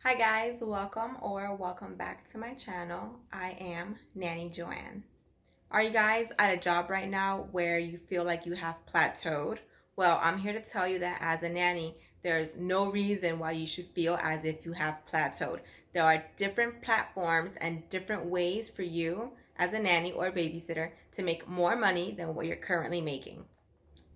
Hi guys, welcome back to my channel. I am Nanny Joanne. Are you guys at a job right now where you feel like you have plateaued? Well, I'm here to tell you that as a nanny, there's no reason why you should feel as if you have plateaued. There are different platforms and different ways for you as a nanny or babysitter to make more money than what you're currently making.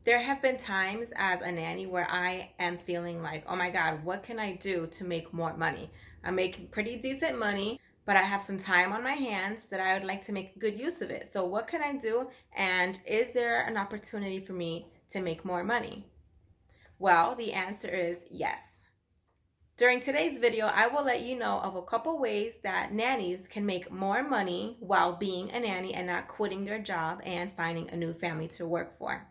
There have been times as a nanny where I am feeling like, oh my God, what can I do to make more money? I'm making pretty decent money, but I have some time on my hands that I would like to make good use of it. So, what can I do? And is there an opportunity for me to make more money? Well, the answer is yes. During today's video, I will let you know of a couple ways that nannies can make more money while being a nanny and not quitting their job and finding a new family to work for.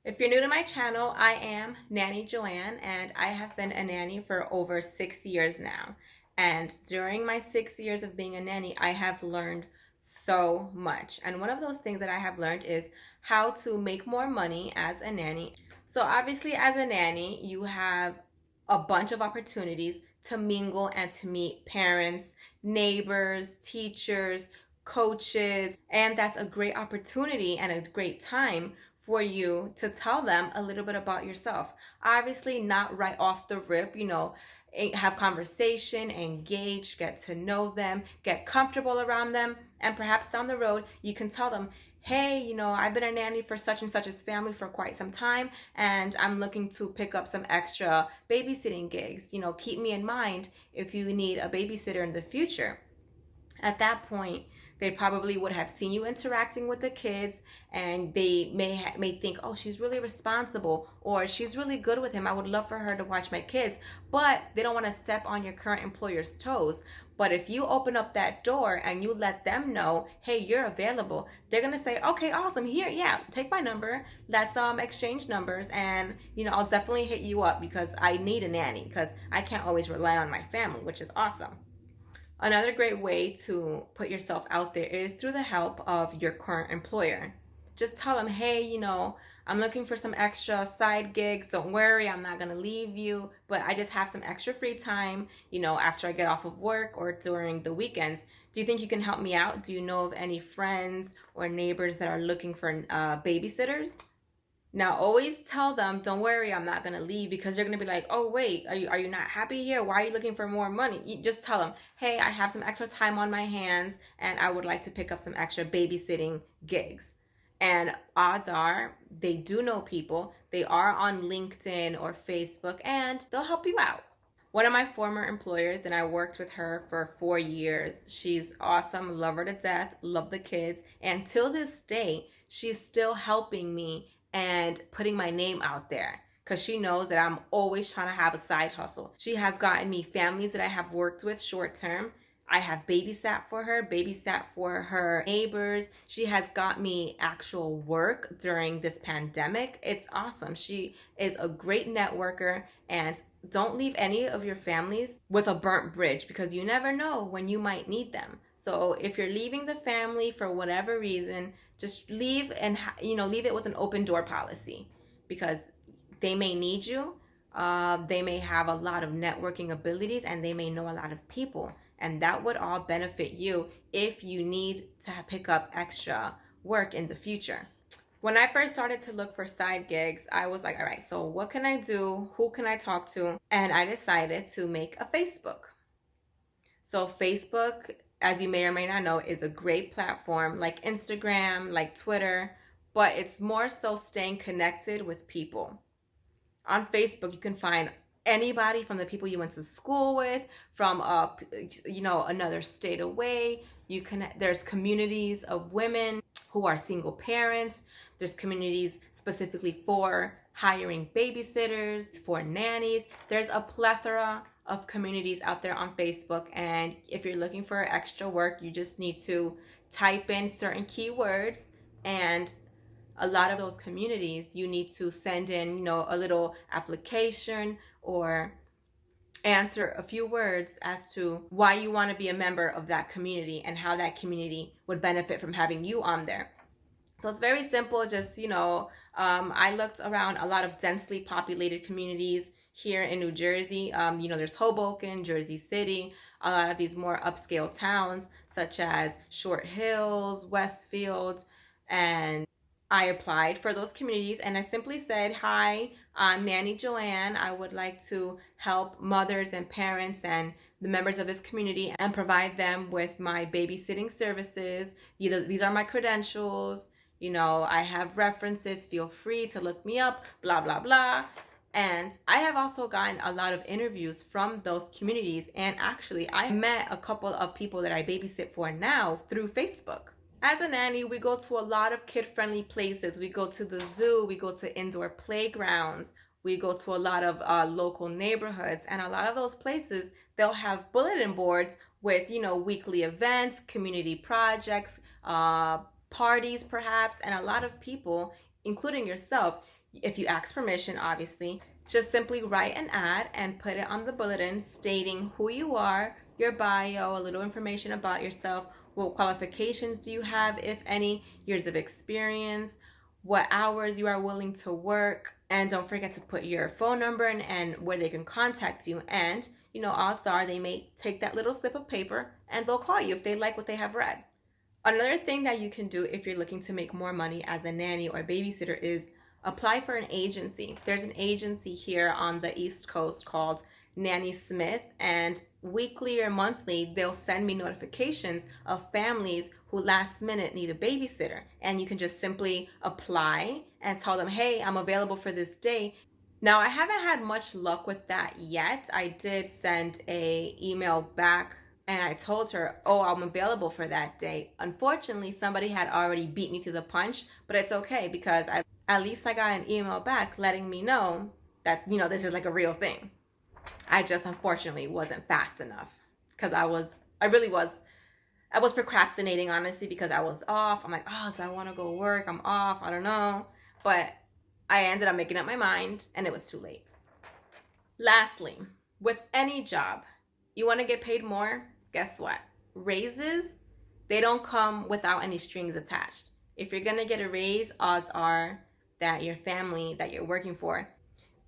If you're new to my channel, I am Nanny Joanne, and I have been a nanny for over 6 years now. And during my 6 years of being a nanny, I have learned so much. And one of those things that I have learned is how to make more money as a nanny. So obviously as a nanny, you have a bunch of opportunities to mingle and to meet parents, neighbors, teachers, coaches, and that's a great opportunity and a great time for you to tell them a little bit about yourself. Obviously, not right off the rip, have conversation, engage, get to know them, get comfortable around them, and perhaps down the road, you can tell them, hey, I've been a nanny for such and such's family for quite some time, and I'm looking to pick up some extra babysitting gigs. Keep me in mind if you need a babysitter in the future. At that point, they probably would have seen you interacting with the kids, and they may think, oh, she's really responsible, or she's really good with him. I would love for her to watch my kids. But they don't want to step on your current employer's toes. But if you open up that door and you let them know, hey, you're available, they're gonna say, okay, awesome. Here, yeah, take my number. Let's exchange numbers, and I'll definitely hit you up because I need a nanny because I can't always rely on my family, which is awesome. Another great way to put yourself out there is through the help of your current employer. Just tell them, hey, I'm looking for some extra side gigs. Don't worry, I'm not going to leave you, but I just have some extra free time, after I get off of work or during the weekends. Do you think you can help me out? Do you know of any friends or neighbors that are looking for babysitters? Now, always tell them, don't worry, I'm not going to leave, because they're going to be like, oh, wait, are you not happy here? Why are you looking for more money? You just tell them, hey, I have some extra time on my hands and I would like to pick up some extra babysitting gigs. And odds are they do know people. They are on LinkedIn or Facebook, and they'll help you out. One of my former employers, and I worked with her for 4 years. She's awesome, love her to death, love the kids. And till this day, she's still helping me and putting my name out there because she knows that I'm always trying to have a side hustle. She has gotten me families that I have worked with short term. I have babysat for her neighbors. She has got me actual work during this pandemic. It's awesome. She is a great networker, and don't leave any of your families with a burnt bridge, because you never know when you might need them. So if you're leaving the family for whatever reason, just leave, and leave it with an open door policy, because they may need you. They may have a lot of networking abilities, and they may know a lot of people, and that would all benefit you if you need to pick up extra work in the future. When I first started to look for side gigs, I was like, all right, so what can I do? Who can I talk to? And I decided to make a Facebook. So Facebook, as you may or may not know, is a great platform like Instagram, like Twitter, but it's more so staying connected with people. On Facebook, you can find anybody from the people you went to school with, from another state away. There's communities of women who are single parents. There's communities specifically for hiring babysitters, for nannies. There's a plethora of communities out there on Facebook, and if you're looking for extra work, you just need to type in certain keywords, and a lot of those communities, you need to send in, a little application or answer a few words as to why you want to be a member of that community and how that community would benefit from having you on there. So it's very simple. Just, I looked around a lot of densely populated communities here in New Jersey. There's Hoboken, Jersey City, a lot of these more upscale towns such as Short Hills, Westfield, and I applied for those communities and I simply said, hi, I'm Nanny Joanne. I would like to help mothers and parents and the members of this community and provide them with my babysitting services. These are my credentials. I have references. Feel free to look me up, blah, blah, blah. And I have also gotten a lot of interviews from those communities. And actually, I met a couple of people that I babysit for now through Facebook. As a nanny, we go to a lot of kid-friendly places. We go to the zoo, we go to indoor playgrounds, we go to a lot of local neighborhoods, and a lot of those places, they'll have bulletin boards with, weekly events, community projects, parties perhaps, and a lot of people, including yourself, if you ask permission, obviously, just simply write an ad and put it on the bulletin stating who you are, your bio, a little information about yourself. What qualifications do you have, if any, years of experience, what hours you are willing to work, and don't forget to put your phone number and where they can contact you. And, odds are they may take that little slip of paper and they'll call you if they like what they have read. Another thing that you can do if you're looking to make more money as a nanny or babysitter is apply for an agency. There's an agency here on the East Coast called Nanny Smith, and weekly or monthly they'll send me notifications of families who last minute need a babysitter, and you can just simply apply and tell them, hey, I'm available for this day. Now, I haven't had much luck with that yet. I did send a email back and I told her, oh, I'm available for that day. Unfortunately, somebody had already beat me to the punch, but it's okay because at least I got an email back letting me know that, this is like a real thing. I just unfortunately wasn't fast enough because I was procrastinating, honestly, because I was off. I'm like, oh, do I want to go work? I'm off. I don't know. But I ended up making up my mind and it was too late. Lastly, with any job, you want to get paid more? Guess what? Raises, they don't come without any strings attached. If you're going to get a raise, odds are that your family that you're working for,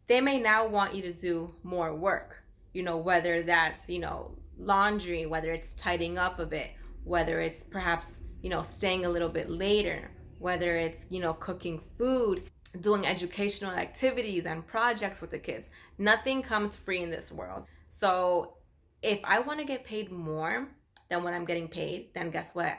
they may now want you to do more work, whether that's, laundry, whether it's tidying up a bit, whether it's perhaps, staying a little bit later, whether it's, cooking food, doing educational activities and projects with the kids. Nothing comes free in this world. So if I want to get paid more than what I'm getting paid, then guess what?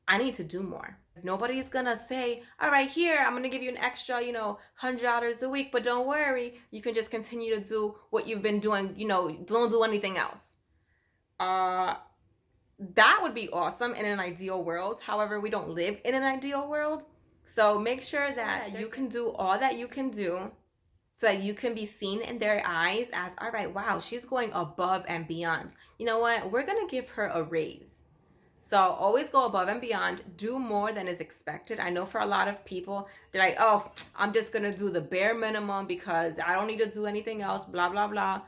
I need to do more. Nobody's gonna say, all right, here, I'm gonna give you an extra, $100 a week, but don't worry, you can just continue to do what you've been doing, don't do anything else. That would be awesome in an ideal world. However, we don't live in an ideal world. So make sure that you can do all that you can do so that you can be seen in their eyes as, all right, wow, she's going above and beyond. You know what? We're gonna give her a raise. So always go above and beyond. Do more than is expected. I know for a lot of people, they're like, oh, I'm just going to do the bare minimum because I don't need to do anything else, blah, blah, blah.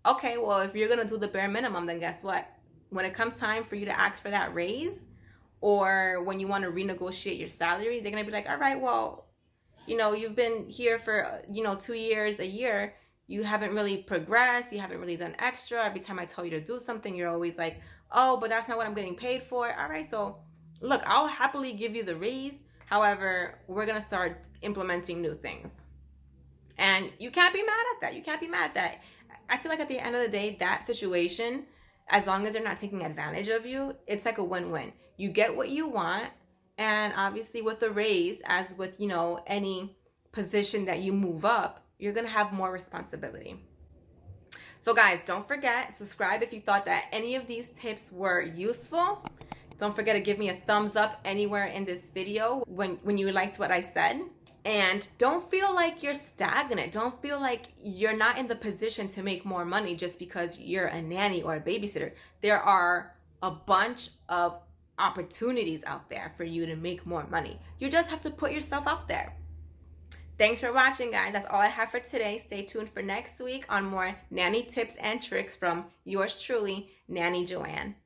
Okay, well, if you're going to do the bare minimum, then guess what? When it comes time for you to ask for that raise or when you want to renegotiate your salary, they're going to be like, all right, well, you've been here for, 2 years, a year. You haven't really progressed. You haven't really done extra. Every time I tell you to do something, you're always like, oh, but that's not what I'm getting paid for. All right, so look, I'll happily give you the raise. However, we're going to start implementing new things. And you can't be mad at that. You can't be mad at that. I feel like at the end of the day, that situation, as long as they're not taking advantage of you, it's like a win-win. You get what you want. And obviously with the raise, as with, any position that you move up, you're going to have more responsibility. So guys, don't forget, subscribe if you thought that any of these tips were useful. Don't forget to give me a thumbs up anywhere in this video when you liked what I said. And don't feel like you're stagnant. Don't feel like you're not in the position to make more money just because you're a nanny or a babysitter. There are a bunch of opportunities out there for you to make more money. You just have to put yourself out there. Thanks for watching, guys. That's all I have for today. Stay tuned for next week on more nanny tips and tricks from yours truly, Nanny Joanne.